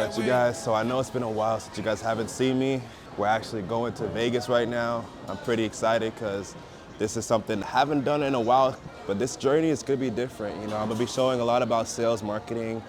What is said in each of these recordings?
at you guys. So I know it's been a while since you guys haven't seen me. We're actually going to Vegas right now. I'm pretty excited because this is something I haven't done in a while, but this journey is gonna be different. You know, I'm gonna be showing a lot about sales, marketing,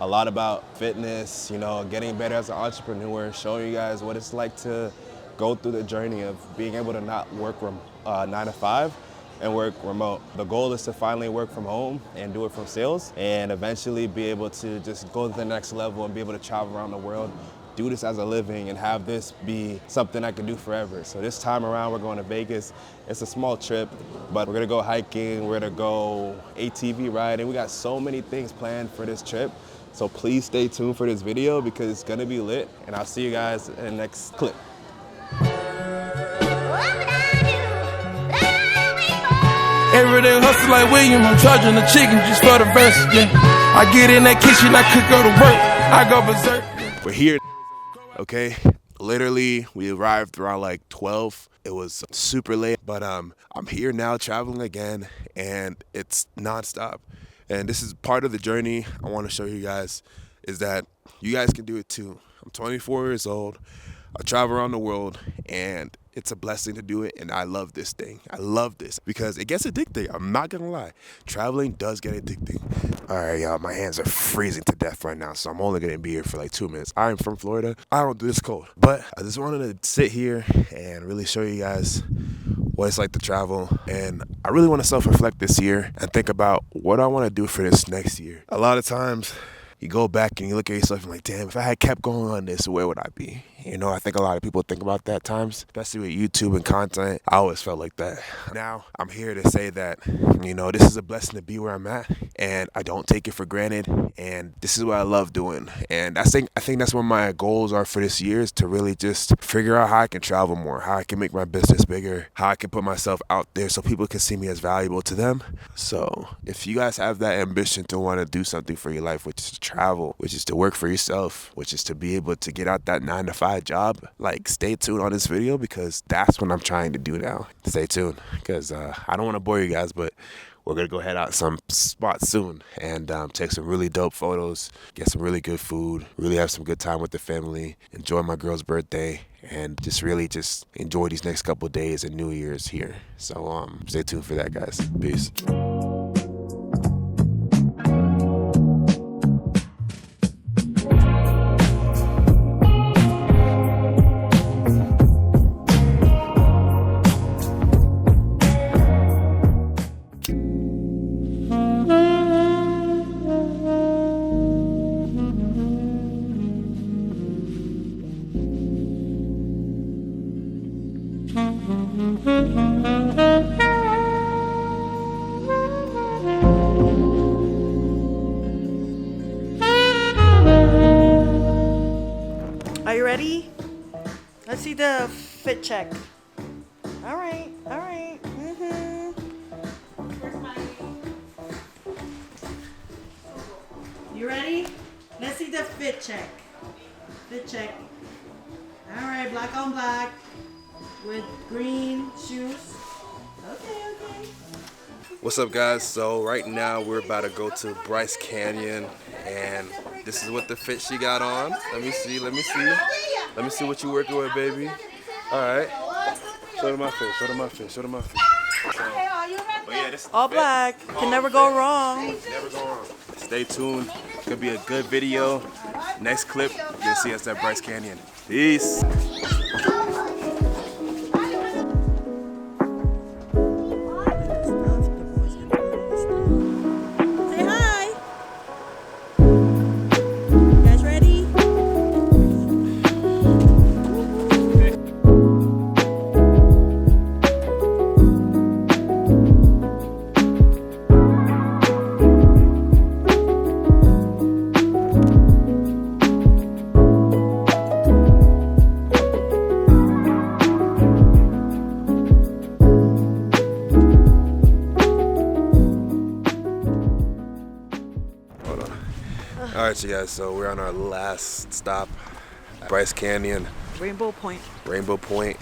a lot about fitness, you know, getting better as an entrepreneur, showing you guys what it's like to go through the journey of being able to not work from 9 to 5 and work remote. The goal is to finally work from home and do it from sales and eventually be able to just go to the next level and be able to travel around the world, do this as a living and have this be something I can do forever. So this time around we're going to Vegas. It's a small trip, but we're gonna go hiking, we're gonna go ATV riding. We got so many things planned for this trip. So please stay tuned for this video because it's gonna be lit, and I'll see you guys in the next clip. Everyday hustle like William, I'm charging the chicken just for the verse, yeah. I get in that kitchen, I could go to work, I go berserk. We're here, okay? Literally, we arrived around like 12. It was super late, but I'm here now traveling again, and it's nonstop. And this is part of the journey I want to show you guys is that you guys can do it too. I'm 24 years old. I travel around the world and it's a blessing to do it, and I love this thing. I love this because it gets addicting. I'm not gonna lie. Traveling does get addicting. All right, y'all, my hands are freezing to death right now, so I'm only gonna be here for like 2 minutes. I'm from Florida. I don't do this cold, but I just wanted to sit here and really show you guys what it's like to travel. And I really want to self-reflect this year and think about what I want to do for this next year. A lot of times you go back and you look at yourself and like, damn, if I had kept going on this, where would I be? You know, I think a lot of people think about that times, especially with YouTube and content. I always felt like that. Now I'm here to say that, you know, this is a blessing to be where I'm at, and I don't take it for granted. And this is what I love doing. And I think that's what my goals are for this year, is to really just figure out how I can travel more, how I can make my business bigger, how I can put myself out there so people can see me as valuable to them. So if you guys have that ambition to want to do something for your life, which is to travel, which is to work for yourself, which is to be able to get out that 9 to 5 job, like, stay tuned on this video because that's what I'm trying to do now. Stay tuned because I don't want to bore you guys, but we're gonna go head out some spots soon and take some really dope photos, get some really good food, really have some good time with the family, enjoy my girl's birthday, and just really just enjoy these next couple of days and New Year's here. So stay tuned for that, guys. Peace. Are you ready? Let's see the fit check. All right, all right. You ready? Let's see the fit check. Fit check. All right, black on black with green shoes. Okay, okay. What's up, guys? So right now we're about to go to Bryce Canyon, and this is what the fit she got on. Let me see what you working with, baby. All right. Show them my fit. But yeah, this is All black. Can never go wrong. Never go wrong. Stay tuned. It's gonna be a good video. Next clip, you'll see us at Bryce Canyon. Peace. All right, you guys, so we're on our last stop, Bryce Canyon. Rainbow Point. Rainbow Point.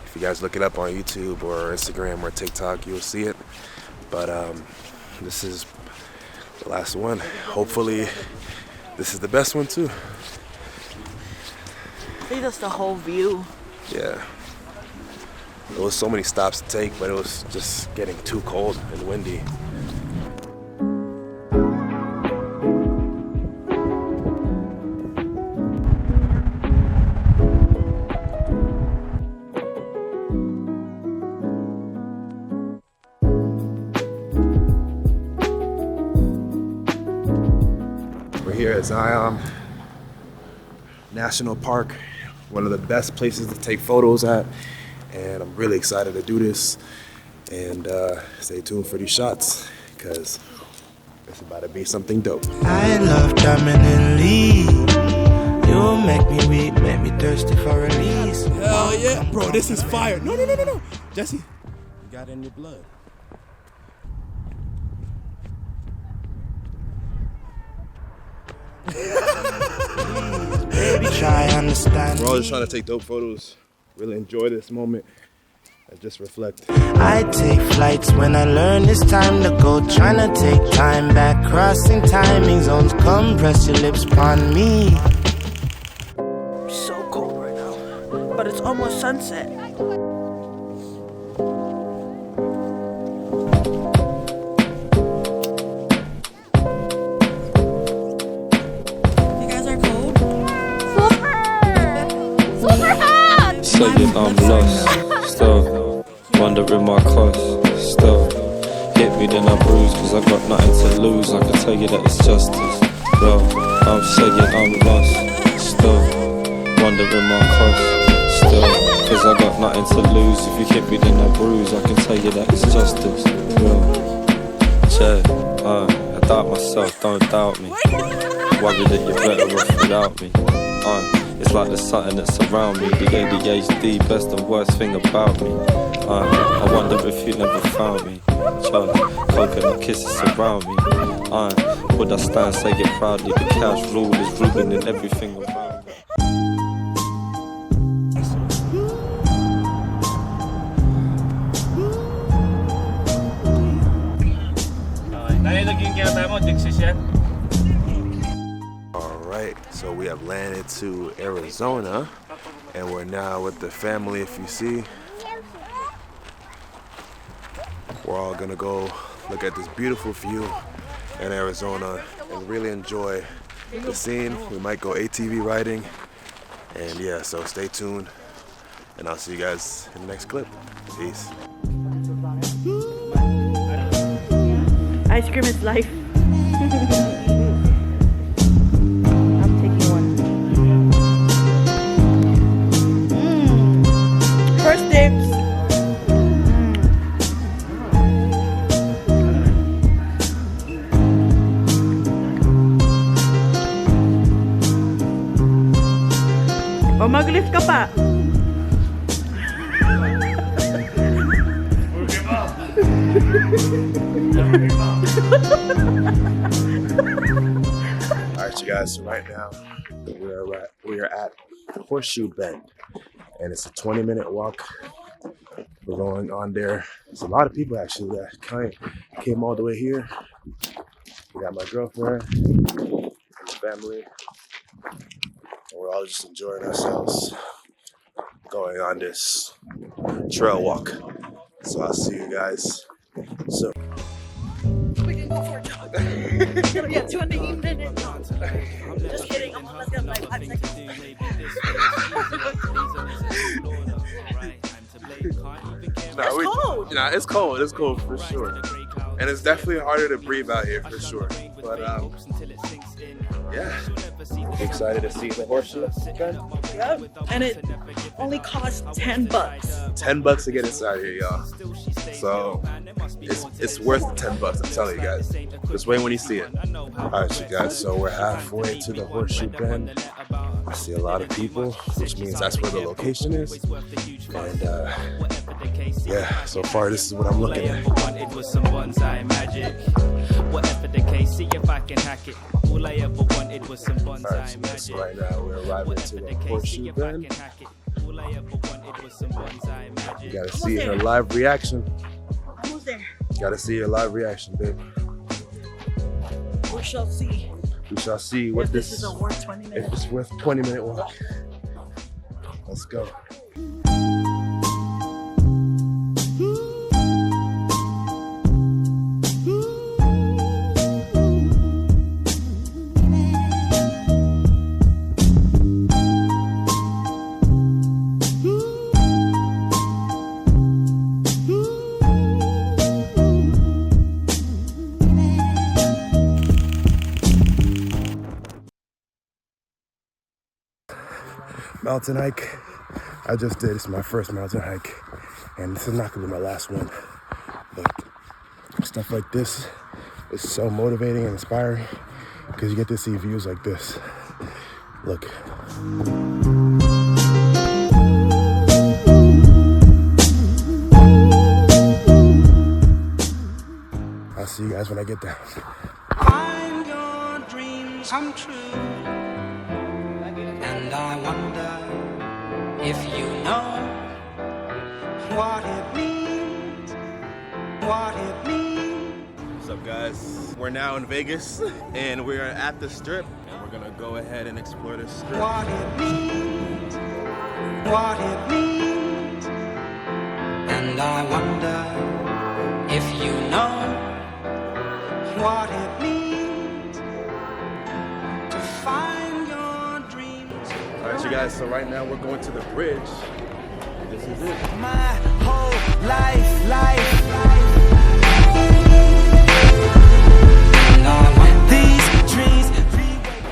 If you guys look it up on YouTube or Instagram or TikTok, you'll see it. But this is the last one. Hopefully, this is the best one too. think that's the whole view. Yeah. There was so many stops to take, but it was just getting too cold and windy. We're here at Zion National Park, one of the best places to take photos at, and I'm really excited to do this. And stay tuned for these shots, because it's about to be something dope. I love dominantly. You make me weak, make me thirsty for release. Hell yeah, bro, this is fire. No. Jesse, you got it in your blood. Baby, try understand. We're all just trying to take dope photos, really enjoy this moment, and just reflect. I take flights when I learn it's time to go. Trying to take time back, crossing timing zones. Come press your lips upon me. So cold right now, but it's almost sunset. You guys are cold? Super hot! Saying I'm lost, still wondering my cost, still hit me then I bruise, cause I got nothing to lose. I can tell you that it's justice, bro. I'm saying I'm lost, still wondering my cost, still, cause I got nothing to lose. If you hit me then I bruise, I can tell you that it's justice, bro. Check, I doubt myself, don't doubt me. Worry that you're better off without me. It's like there's something that's around me. The ADHD, best and worst thing about me. I wonder if you never found me. Coconut kisses surround me. Would I stand, say it proudly? The cash rule is ruining everything around me. Alright, so we have landed to Arizona, and we're now with the family. If you see, we're all gonna go look at this beautiful view in Arizona and really enjoy the scene. We might go ATV riding, and yeah, so stay tuned, and I'll see you guys in the next clip. Peace. Ice cream is life. I'm taking one. First dips. O mag-lift ka pa. Alright, you guys, so right now we are at Horseshoe Bend, and it's a 20-minute walk. We're going on there. There's a lot of people actually that came all the way here. We got my girlfriend, family, and we're all just enjoying ourselves going on this trail walk. So I'll see you guys soon. We can go for a jog. It'll get 20 minutes. Just kidding. I'm almost gonna like 5 seconds. It's cold. It's cold for sure. And it's definitely harder to breathe out here for sure. But yeah. Excited to see the Horseshoe Bend? Yep. And it only costs $10. $10 to get inside here, y'all. So it's worth the $10. I'm telling you guys. Just wait when you see it. Alright, you guys. So we're halfway to the Horseshoe Bend. I see a lot of people, which means that's where the location is. And yeah, so far this is what I'm looking at. Whatever the case, see if I can hack it. All I ever wanted was some bonsai magic. So right now we're arriving to the Horseshoe Bend. You gotta see her live reaction. Almost there. You gotta see her live reaction, babe. We shall see. We shall see what If this is a worth 20 minutes. If it's worth 20-minute walk. Let's go. Mountain hike. I just did. It's my first mountain hike, and this is not gonna be my last one. But stuff like this is so motivating and inspiring because you get to see views like this. Look. I'll see you guys when I get down. Find your dreams come true. And I wonder if you know what it means, what it means. What's up, guys? We're now in Vegas, and we're at the Strip, and we're gonna go ahead and explore the Strip. What it means, what it means. And I wonder if you know what it means to find your dreams. All right, you guys, so right now we're going to the bridge. This is it. My whole life. And I want these dreams.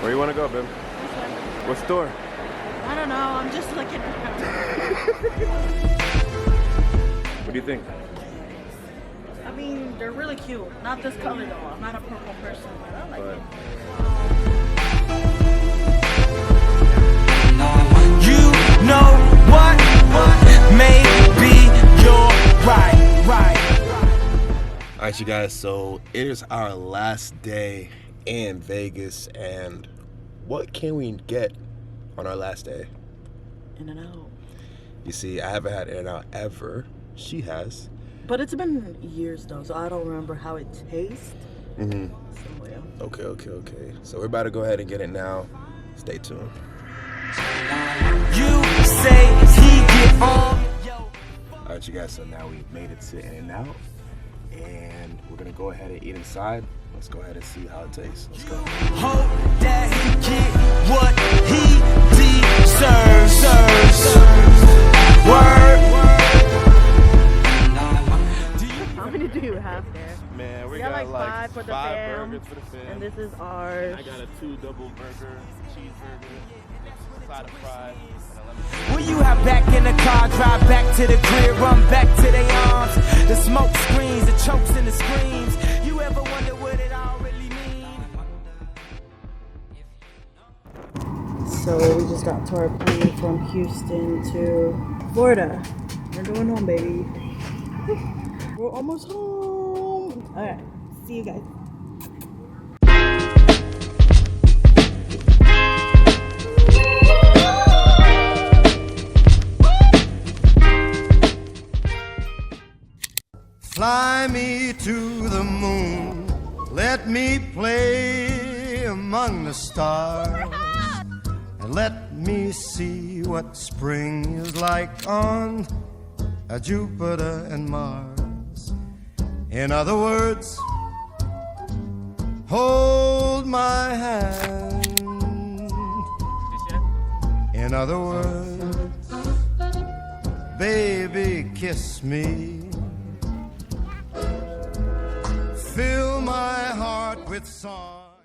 Where you wanna go, babe? What store? I don't know. I'm just looking around. What do you think? I mean, they're really cute. Not this color though. I'm not a purple person, but I like it. You know what? Maybe you're right. All right, you guys, so it is our last day in Vegas, and what can we get on our last day? In-N-Out. You see, I haven't had In-N-Out ever. She has. But it's been years though, so I don't remember how it tastes. Mm-hmm. So yeah. Okay. So we're about to go ahead and get it now. Stay tuned. You say he get on. All right, you guys, so now we've made it to In-N-Out, and we're gonna go ahead and eat inside. Let's go ahead and see how it tastes. Let's go. Hope that he get what he deserves. Word. How many do you have there? Man, we got like five for the fam, burgers for the fam. and this is ours. I got a 2 double burger, cheeseburger, side of fries, and a lemon. Will you have back in the car, drive back to the crib, run back to their arms? The smoke screens, the chokes and the screams. You ever wonder what it all really mean? So we just got to our plane from Houston to Florida. We're going home, baby. We're almost home. Alright, see you guys. Fly me to the moon, let me play among the stars, and let me see what spring is like on Jupiter and Mars. In other words, hold my hand. In other words, baby, kiss me. Fill my heart with song.